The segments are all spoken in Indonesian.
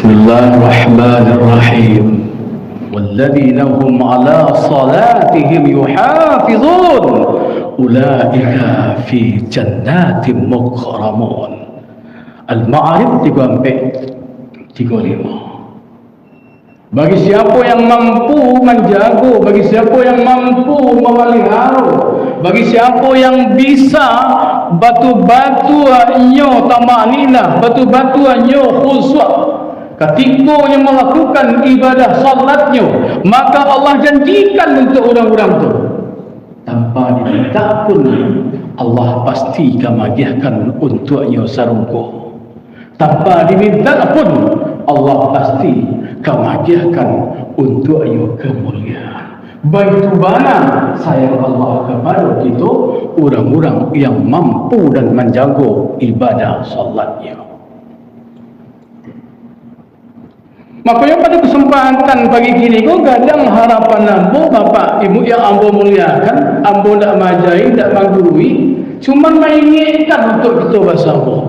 Bismillahirrahmanirrahim. Walladzina hum 'ala salatihim yuhafizun ulaika fi jannatin mukramun. Al-Ma'arij 34-35. Bagi siapa yang mampu menjaga, bagi siapa yang mampu memelihara, bagi siapa yang bisa batu-batu anyo tamanina, batu-batu anyo khusyuk ketika yang melakukan ibadah salatnya, maka Allah janjikan untuk orang-orang itu tanpa diminta pun Allah pasti kamagiahkan untuknya sarungko. Tanpa diminta pun Allah pasti kamagiahkan untuknya kemuliaan. Begitu banyak sayang Allah kepada kita orang-orang yang mampu dan menjaga ibadah salatnya. Makanya pada kesempatan pagi kini kau kadang harapan ambo bapak ibu yang ambo muliakan, ambo tak majai, tak menggurui, cuma mengingatkan untuk kita bersama.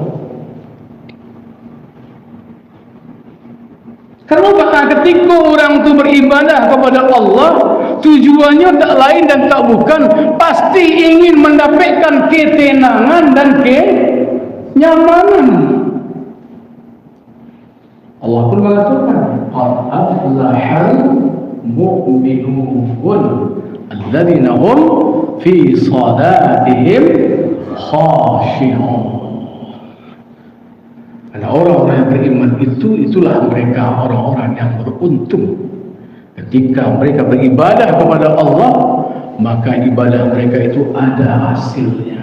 Karena ketika orang itu beribadah kepada Allah, tujuannya tak lain dan tak bukan pasti ingin mendapatkan ketenangan dan kenyamanan. Allah pun mengatakan qad aflahal mu'minun alladzina hum fi salatihim khashi'un. Karena orang-orang yang beriman itulah mereka orang-orang yang beruntung. Ketika mereka beribadah kepada Allah, maka ibadah mereka itu ada hasilnya.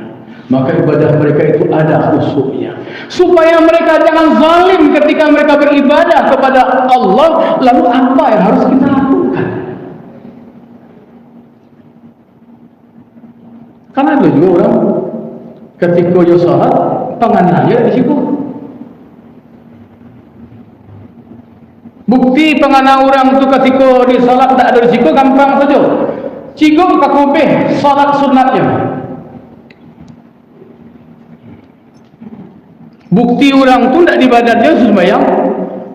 Maka ibadah mereka itu ada khusyuknya. Supaya mereka jangan zalim ketika mereka beribadah kepada Allah. Lalu apa yang harus kita lakukan? Karena ada juga orang ketika dia salat pengananya di situ. Bukti pengana orang itu ketika di salat tak ada di situ gampang saja. Cikgu kakobeh salat sunatnya. Bukti orang tu tak di badan dia sembahyang.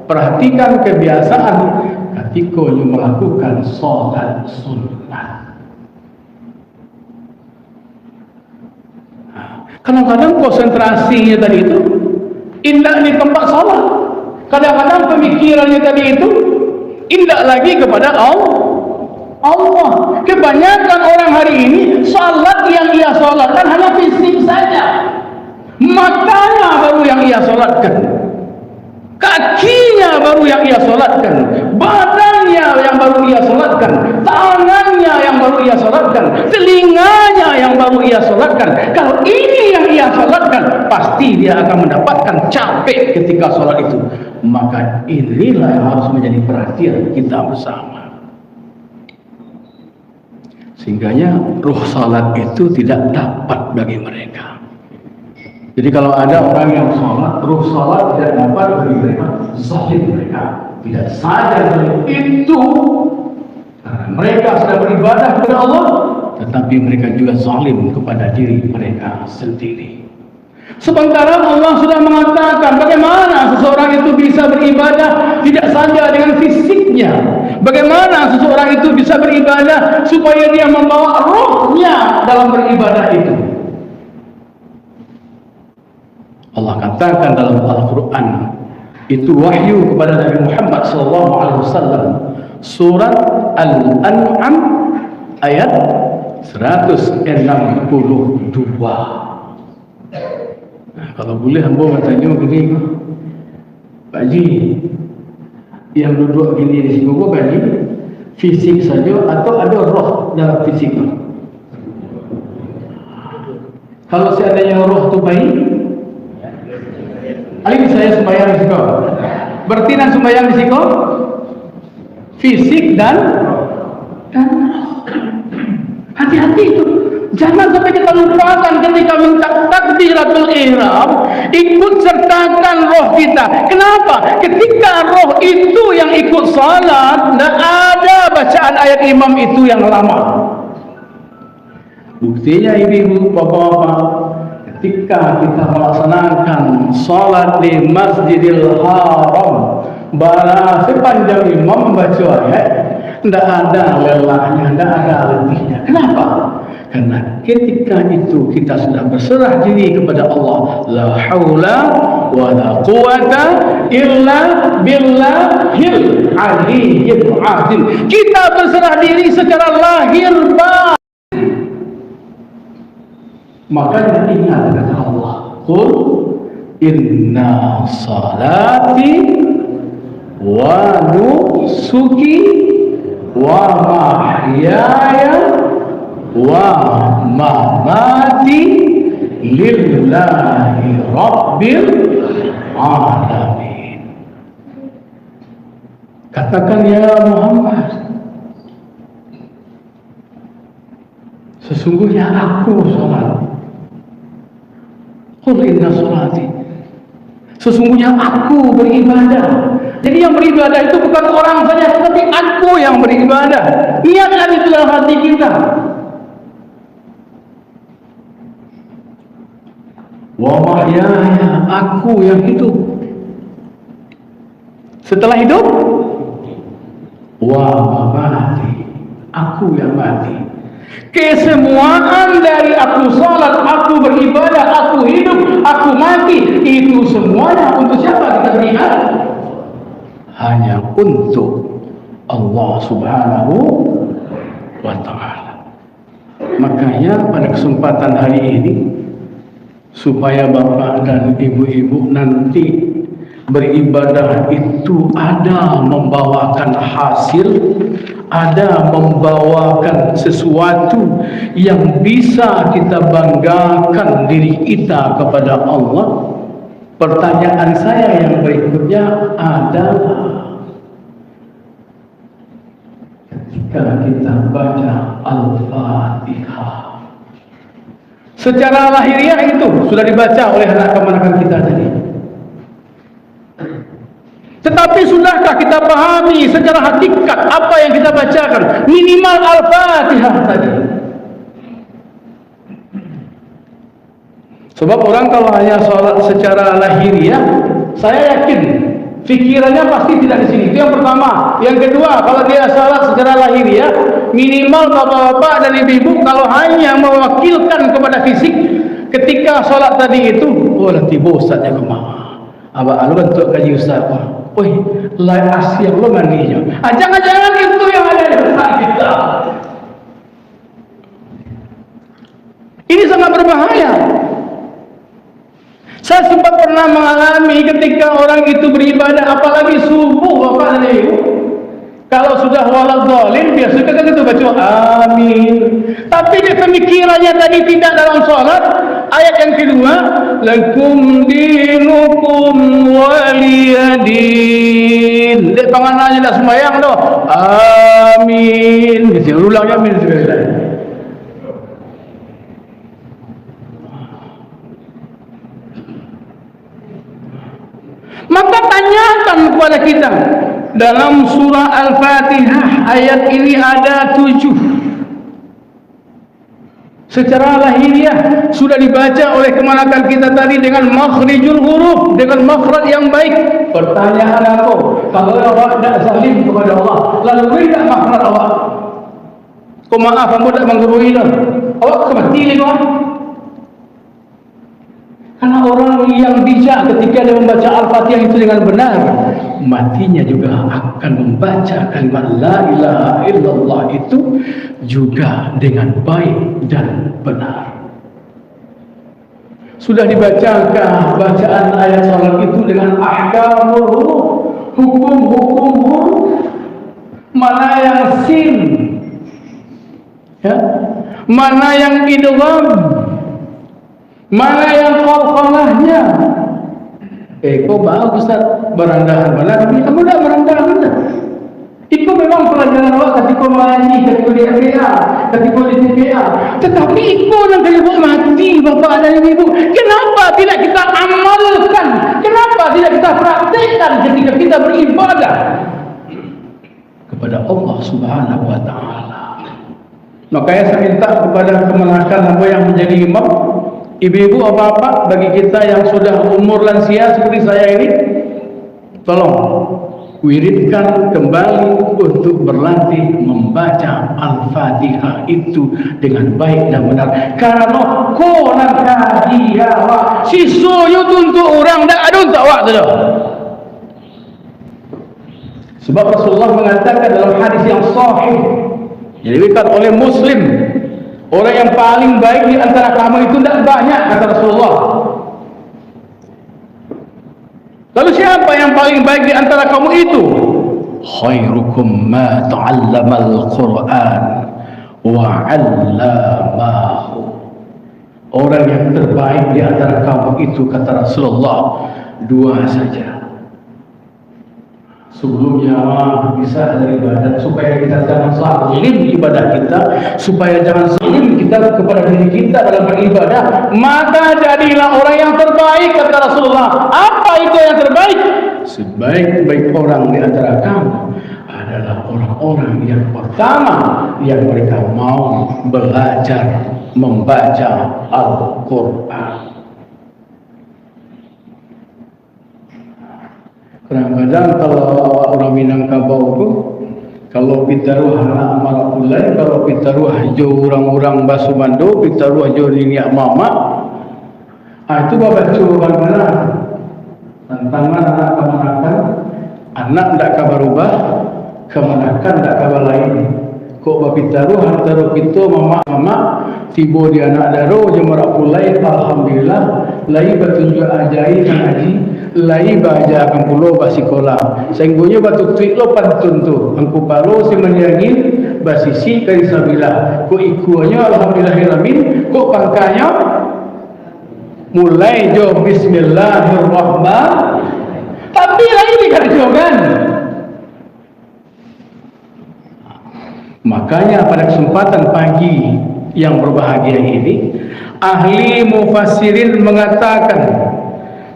Perhatikan kebiasaan ketika dia melakukan solat sunat. Kadang-kadang konsentrasinya tadi itu indah di tempat solat. Kadang-kadang pemikirannya tadi itu indah lagi kepada Allah. Kebanyakan orang hari ini salat yang ia salatkan hanya fisik saja. Matanya baru yang ia solatkan, kakinya baru yang ia solatkan, badannya yang baru ia solatkan, tangannya yang baru ia solatkan, telinganya yang baru ia solatkan. Kalau ini yang ia solatkan, pasti dia akan mendapatkan capek ketika solat itu. Maka inilah yang harus menjadi perhatian kita bersama. Sehingganya ruh salat itu tidak dapat bagi mereka. Jadi kalau ada orang yang sholat, ruh sholat tidak dapat bagi mereka, zalim mereka. Tidak saja itu, karena mereka sedang beribadah kepada Allah, tetapi mereka juga zalim kepada diri mereka sendiri. Sementara Allah sudah mengatakan bagaimana seseorang itu bisa beribadah tidak saja dengan fisiknya. Bagaimana seseorang itu bisa beribadah supaya dia membawa rohnya dalam beribadah itu. Allah katakan dalam Al-Quran, itu wahyu kepada Nabi Muhammad SAW, surat Al-An'am ayat 162. Nah, kalau boleh hamba bertanya begini, Pak Haji, yang duduk gini di sini Pak Haji, fisik saja atau ada roh dalam fisik? Kalau seandainya roh itu baik, alih saya sembahyang di situ. Berarti dan sembahyang di situ fisik dan hati-hati itu. Jangan sampai kita lupakan ketika minta takbiratul ihram, ikut sertakan roh kita. Kenapa? Ketika roh itu yang ikut salat, tidak ada bacaan ayat imam itu yang lama. Buktinya ibu-ibu, bapak-bapak, ketika kita melaksanakan salat di Masjidil Haram, Bara sepanjang imam membaca ayat, tidak ada lelahnya, tidak ada letihnya. Kenapa? Karena ketika itu kita sudah berserah diri kepada Allah. La haula wa la quwata illa billahil aliyyil azim. Kita berserah diri secara lahir batin. Makanya ingat kata Allah, qul inna salati wa nusuki wa mahyaya wa mamati lillahi rabbil alamin. Katakan ya Muhammad, sesungguhnya aku salat. Qul inna salati, sesungguhnya aku beribadah. Jadi yang beribadah itu bukan orang saja, tetapi aku yang beribadah. Niatkan itu dalam hati kita. Wa mahyaya, aku yang hidup. Setelah hidup, wa mamati, aku yang mati. Kesemuaan dari aku salat, aku beribadah, aku hidup, aku mati, itu semuanya untuk siapa kita beriman? Hanya untuk Allah Subhanahu wa ta'ala. Makanya pada kesempatan hari ini, supaya bapak dan ibu-ibu nanti beribadah itu ada membawakan hasil, ada membawakan sesuatu yang bisa kita banggakan diri kita kepada Allah. Pertanyaan saya yang berikutnya adalah, ketika kita baca Al-Fatihah, secara lahiriah itu sudah dibaca oleh anak kemenakan kita tadi. Tetapi sudahkah kita pahami secara hakikat apa yang kita bacakan? Minimal Al-Fatihah tadi. Sebab orang kalau hanya sholat secara lahiriah, saya yakin fikirannya pasti tidak di sini. Itu yang pertama. Yang kedua, kalau dia sholat secara lahiriah, minimal bapak-bapak dan ibu-ibu kalau hanya mewakilkan kepada fisik ketika sholat tadi itu, oh nanti bosan ya kemana? Abang alu bentuk kaji ustaz. Woi, lain asyik lo mandinya. Jangan-jangan itu yang ada di benak kita. Ini sangat berbahaya. Saya sempat pernah mengalami ketika orang itu beribadah, apalagi subuh bapak dan ibu. Kalau sudah waladhdallin, biasanya kan itu baca amin. Tapi dia pemikirannya tadi tidak dalam sholat. Ayat yang kedua, lakum dinukum waliyadin. Dia tangannya tidak sembahyang doh. Amin. Dia ulangnya amin. Maka tanyakan kepada kita, dalam surah Al-Fatihah ayat ini ada 7. Secara lahiriah sudah dibaca oleh kemanakan kita tadi dengan makhrijul huruf, dengan makhraj yang baik. Pertanyaan aku, kalau awak tidak zalim kepada Allah, lalu tidak makhraj awak, kau maaf kamu tidak menggurui lah, awak kemati ni kau. Karena orang yang bijak ketika dia membaca Al-Fatihah itu dengan benar, matinya juga akan membaca kalimat La ilaha illallah itu juga dengan baik dan benar. Sudah dibacakah bacaan ayat salat itu dengan ahkamul huruf, hukum-hukum huruf? Mana yang sin, ya? Mana yang idgham, mana yang qalqalahnya? Kau bagus Ustaz, berandahan mana? Kamu dah berandahan mana? Itu memang pelajaran awak ketika mengaji, ketika di FPA, ketika di TPA. Tetapi itu yang kalian mati bapak dan ibu. Kenapa tidak kita amalkan? Kenapa tidak kita praktekkan ketika kita beribadah kepada Allah Subhanahu wa ta'ala? Makanya saya minta kepada kemenakan hamba yang menjadi imam, ibu-ibu apa-apa bagi kita yang sudah umur lansia seperti saya ini, tolong wiridkan kembali untuk berlatih membaca Al-Fatihah itu dengan baik dan benar. Karena konan kajiawa sisunya untuk orang dah ada untuk awak tu. Sebab Rasulullah mengatakan dalam hadis yang sahih yang diriwayatkan oleh Muslim, orang yang paling baik di antara kamu itu tidak banyak, kata Rasulullah. Lalu siapa yang paling baik di antara kamu itu? Khairukum ma ta'allamal Qur'an wa 'allamahu. Orang yang terbaik di antara kamu itu, kata Rasulullah, dua saja. Sebelumnya bisa dari ibadat, supaya kita jangan zalim ibadah kita, supaya jangan zalim kita kepada diri kita dalam beribadah, maka jadilah orang yang terbaik, kata Rasulullah. Apa itu yang terbaik? Sebaik-baik orang di antara kamu adalah orang-orang yang pertama yang mereka mau belajar membaca Al-Quran. Kadang-kadang kalau orang Minangkabau tu, kalau pitaruh anak marapulai, kalau pitaruh jo orang-orang Basumando, pitaruh jo niak mama, itu baca mana? Tantangan anak kemanakan, anak tidak kabar ubah, kemanakan tidak kabar lain. Kok bapitaruh antara kita mama tiba di anak daro je marapulai, alhamdulillah, lai batunjuk ajaib ngaji. Lai baca akan pulau basikola sehinggunya batu tuik lo pantun tu angku palo si menyanyi basisi karisabila ko ikuanya alhamdulillahirrahmanirrahim ko pangkanya mulai jo bismillahirrahmanirrahim tapi lain dikerjakan. Makanya pada kesempatan pagi yang berbahagia ini ahli mufassirin mengatakan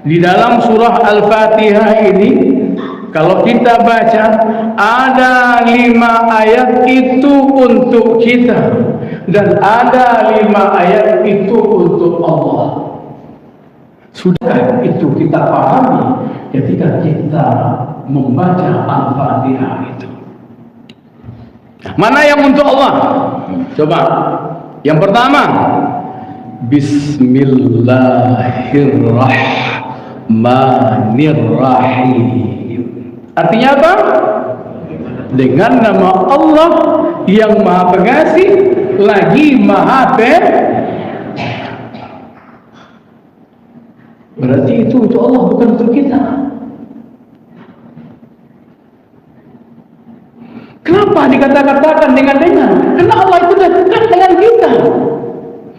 di dalam surah Al-Fatihah ini, kalau kita baca, ada 5 ayat itu untuk kita dan ada 5 ayat itu untuk Allah. Sudah itu kita pahami ketika kita membaca Al-Fatihah itu. Mana yang untuk Allah? Coba. Yang pertama, Bismillahirrahmanirrahim. Artinya apa? Dengan nama Allah yang Maha Pengasih lagi Maha berarti itu untuk Allah, bukan untuk kita. Kenapa dikata-katakan dengan? Karena Allah itu dekat dengan kita.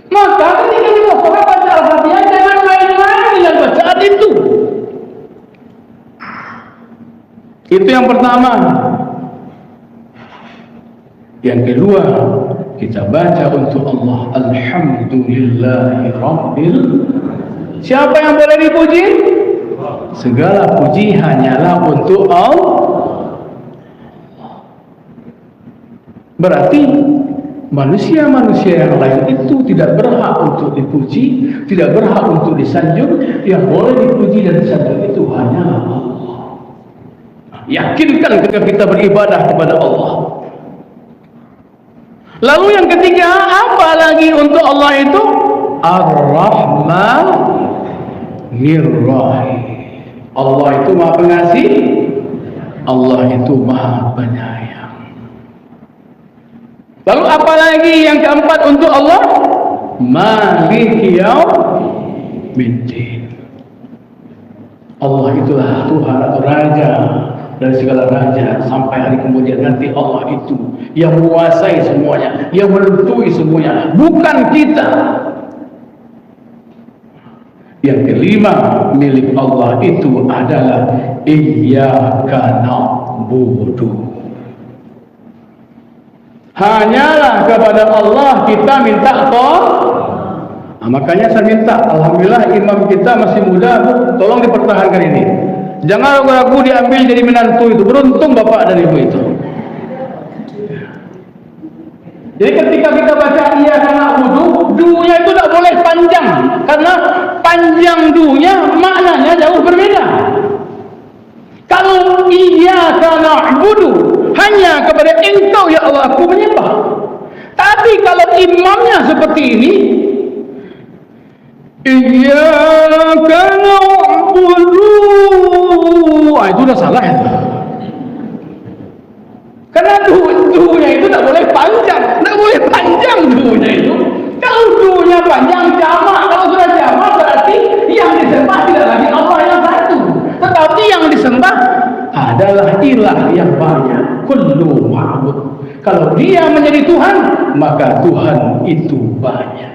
Maka ketika kita baca Al-Fatihah, jangan main-main dengan bacaan itu. Itu yang pertama. Yang kedua, kita baca untuk Allah, Alhamdulillahirabbil. Siapa yang boleh dipuji? Segala puji hanyalah untuk Allah. Berarti manusia-manusia yang lain itu tidak berhak untuk dipuji, tidak berhak untuk disanjung. Yang boleh dipuji dan disanjung itu hanyalah Allah. Yakinkan ketika kita beribadah kepada Allah. Lalu yang ketiga, apa lagi untuk Allah itu? Ar-Rahmanir-Rahim. Allah itu Maha Pengasih, Allah itu Maha Penyayang. Lalu apa lagi yang keempat untuk Allah? Maliki yaumiddin. Allah itulah Tuhan atau Raja dari segala raja sampai hari kemudian nanti. Allah itu yang menguasai semuanya, yang menentuhi semuanya, bukan kita. Yang kelima, milik Allah itu adalah iyyaka na'budu. Hanyalah kepada Allah kita minta makanya saya minta, alhamdulillah imam kita masih muda, tolong dipertahankan ini. Jangan ragu-ragu diambil jadi menantu itu. Beruntung bapak dan ibu itu. Jadi ketika kita baca iyyaka na'budu, dunya itu tak boleh panjang, karena panjang dunya maknanya jauh berbeda. Kalau iyyaka hanya kepada Engkau ya Allah aku menyembah. Tapi kalau imamnya seperti ini, iyyaka na'budu, itu udah salah ya. Karena duhnya itu tak boleh panjang, duhnya itu. Kalau duhnya panjang jamak, kalau sudah jamak berarti yang disembah tidak lagi Allah yang satu, tetapi yang disembah adalah ilah yang banyak. Kullu ma'bud. Kalau dia menjadi Tuhan, maka Tuhan itu banyak.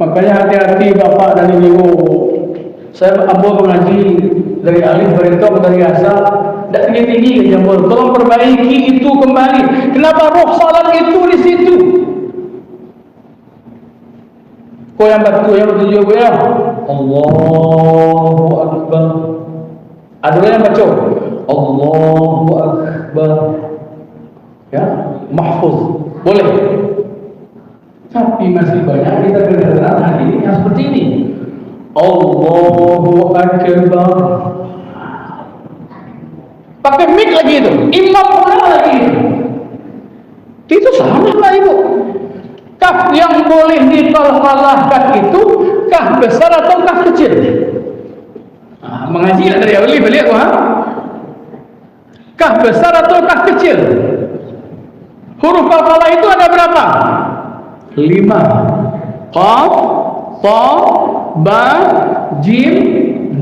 Makanya hati-hati Bapak dan Ibu. Saya ambil mengaji dari alif berintah dari asal, tidak tinggi-tinggi ke jambul. Tolong perbaiki itu kembali. Kenapa roh salat itu di situ? Kau yang batu yang bertujuh gue ya. Allahu Akbar. Ada yang baca Allahu Akbar. Ya, mahfuz. Boleh. Tapi masih banyak kita kedengaran hari ini yang seperti ini. Allahu Akbar. Pakai mic lagi itu, imam pula lagi itu salah lah ibu. Kaf yang boleh dikalahkan itu kaf besar atau kaf kecil? Mengaji dari awal balik ha? Kaf besar atau kaf kecil? Huruf kafalah itu ada berapa? 5. Qaf, ta, ba, jim,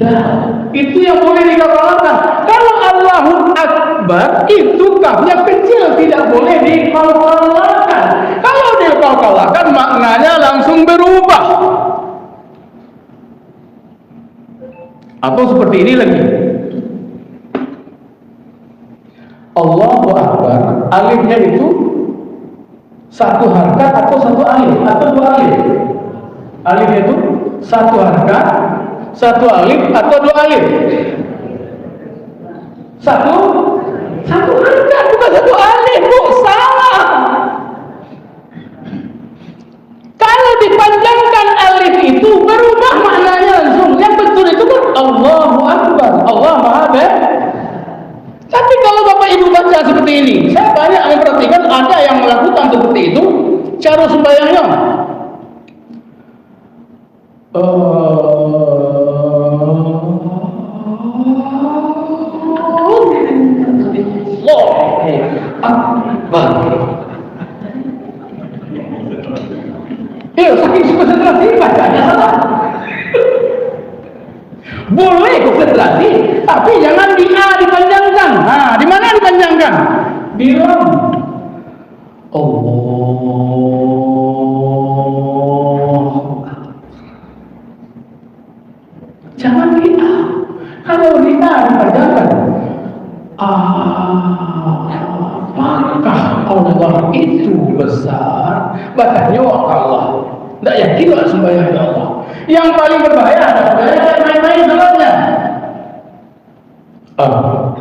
dal. Itu yang boleh dikafalahkan. Kalau Allahu Akbar itu kafnya kecil, tidak boleh dikafalahkan. Kalau dikafalahkan maknanya langsung berubah. Atau seperti ini lagi. Allahu Akbar, alifnya itu satu harkat atau satu alif atau dua alif. Alifnya itu satu harkat, satu alif atau dua alif. Satu harkat bukan satu alif, bu, salah. Kalau dipanjangkan alif itu berubah maknanya langsung. Yang betul itu kan Allahu Akbar, Allah Maha Besar. Tapi kalau Bapak Ibu baca seperti ini, saya banyak memperhatikan ada yang melakukan seperti itu cara sembahyangnya. Saking konsentrasi bacanya salah. Boleh konsentrasi, tapi jangan di A dipanjangkan. Nah, di mana dipanjangkan? Di lam. Allah. Jangan di A. Kalau di A dipanjangkan, apakah Allah itu besar? Bacanya Allah. Tidak yakin lah sembahyang Allah. Yang paling berbahaya adalah main-main salatnya. Allah.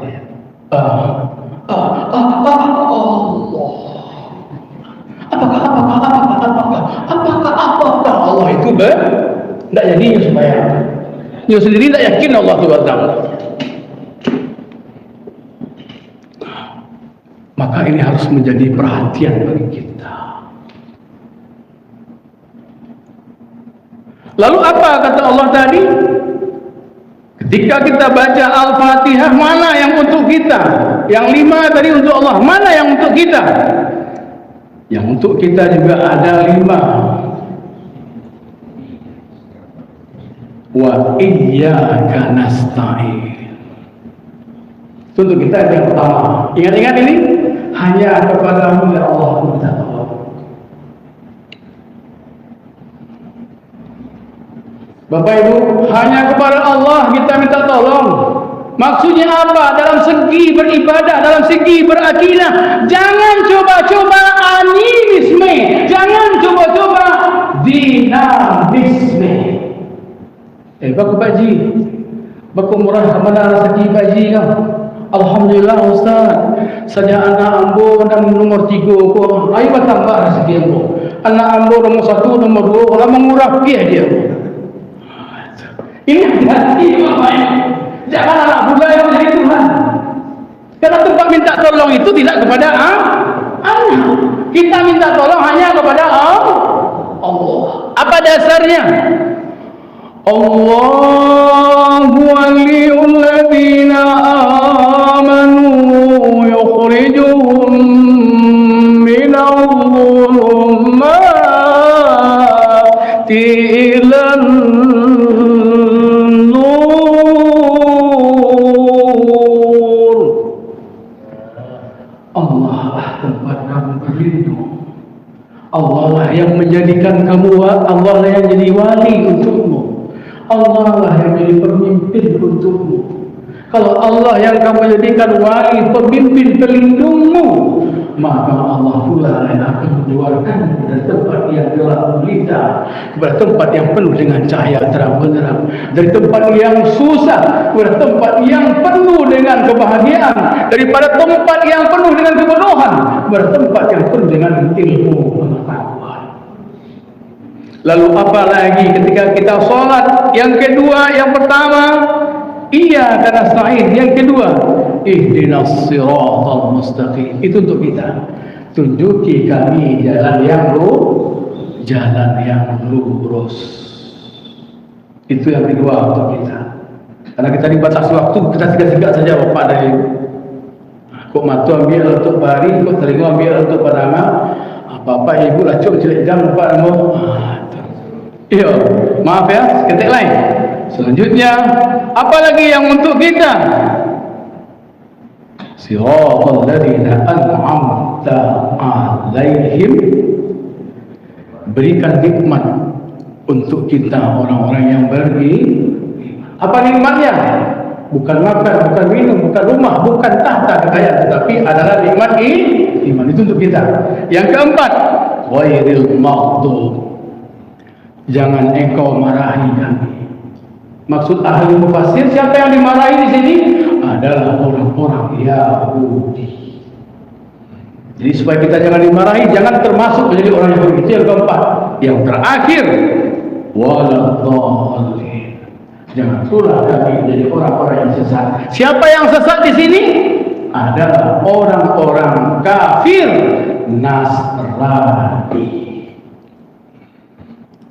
Apakah Allah itu tidak jadi sembahyang. Dia sendiri tidak yakin Allah itu besar. Maka ini harus menjadi perhatian bagi kita. Lalu apa kata Allah tadi? Ketika kita baca Al-Fatihah, mana yang untuk kita? Yang 5 tadi untuk Allah, mana yang untuk kita? Yang untuk kita juga ada 5. Wa iyyaka nasta'in. Itu untuk kita yang pertama. Ingat-ingat ini, hanya kepadamu ya Allah minta tolong. Bapak Ibu, hanya kepada Allah kita minta tolong. Maksudnya apa? Dalam segi beribadah, dalam segi berakidah, jangan coba-coba animisme, jangan coba-coba dinamisme. Baku Pak Ji, baku murah kemana rezeki Pak Ji kan? Alhamdulillah Ustaz, saja anak ambo dan nomor 3 ko, ayo tambah rezeki ambo. Anak ambo nomor 1, nomor 2, orang mengurah dia dia. Ini hati Bapak Ibu. Jangan anak muda yang menjadi Tuhan. Karena tempat minta tolong itu tidak kepada anak. Kita minta tolong hanya kepada Allah. Apa dasarnya? Allahu waliyul ladzina amanu yukhrijuhum minadh dhulumati ilan nur. Allah lah tempat kamu berlindung. Allah lah yang menjadikan kamu, Allah lah yang jadi wali untukmu. Allah lah yang menjadi pemimpin untukmu. Kalau Allah yang kamu jadikan wali, pemimpin, pelindungmu, maka Allah pula yang akan mengeluarkanmu dari tempat yang gelap gulita kepada tempat yang penuh dengan cahaya terang benderang, dari tempat yang susah kepada tempat yang penuh dengan kebahagiaan, daripada tempat yang penuh dengan kepenuhan kepada tempat yang penuh dengan ilmu pengetahuan. Lalu apa lagi ketika kita sholat? Yang kedua, yang pertama iyyaka nasta'in, yang kedua ihdinas siratal mustaqim. Itu untuk kita, tunjuki kami jalan yang lurus. Itu yang kedua untuk kita. Karena kita dibatasi waktu, kita tiga-tiga saja Bapak dan Ibu. Kok matu ambil untuk bari, kok telinga ambil untuk pandangan. Bapak Ibu lah cuk jelek jam Bapak Ibu. Iya, maaf ya, ketik lain. Selanjutnya, apa lagi yang untuk kita? Siratal ladzina an'amta 'alaihim. Berikan nikmat untuk kita orang-orang yang apa nikmatnya? Bukan makan, bukan minum, bukan rumah, bukan tahta kekayaan, tetapi adalah nikmat iman. Itu untuk kita. Yang keempat, ghairil maghdub. Jangan engkau marahi kami. Maksud ahli mufassir, siapa yang dimarahi di sini? Adalah orang-orang Yahudi. Jadi supaya kita jangan dimarahi, jangan termasuk menjadi orang Yahudi. Itu yang keempat. Yang terakhir, waladhdallin. Jangan pula kami menjadi orang-orang yang sesat. Siapa yang sesat di sini? Adalah orang-orang kafir Nasrani.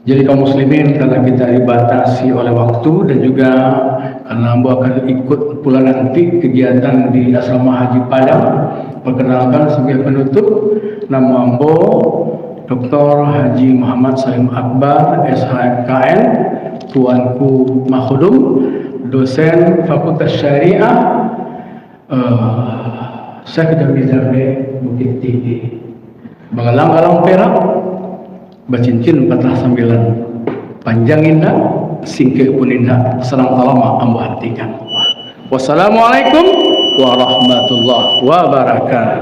Jadi kaum muslimin, karena kita dibatasi oleh waktu dan juga karena Ambo akan ikut pula nanti kegiatan di Asrama Haji Padang, perkenalkan sebagai penutup, nama Ambo Dr. Haji Muhammad Salim Akbar SHMKN, tuanku Makhudum, dosen Fakultas Syariah Syekh Jamil Zarbe Bukit Tinggi, Bagalang-galang Perak, bacincin patah sambilan, panjang indah, singkir pun indah, selang lama ambo hatikan. Wassalamualaikum warahmatullahi wabarakatuh.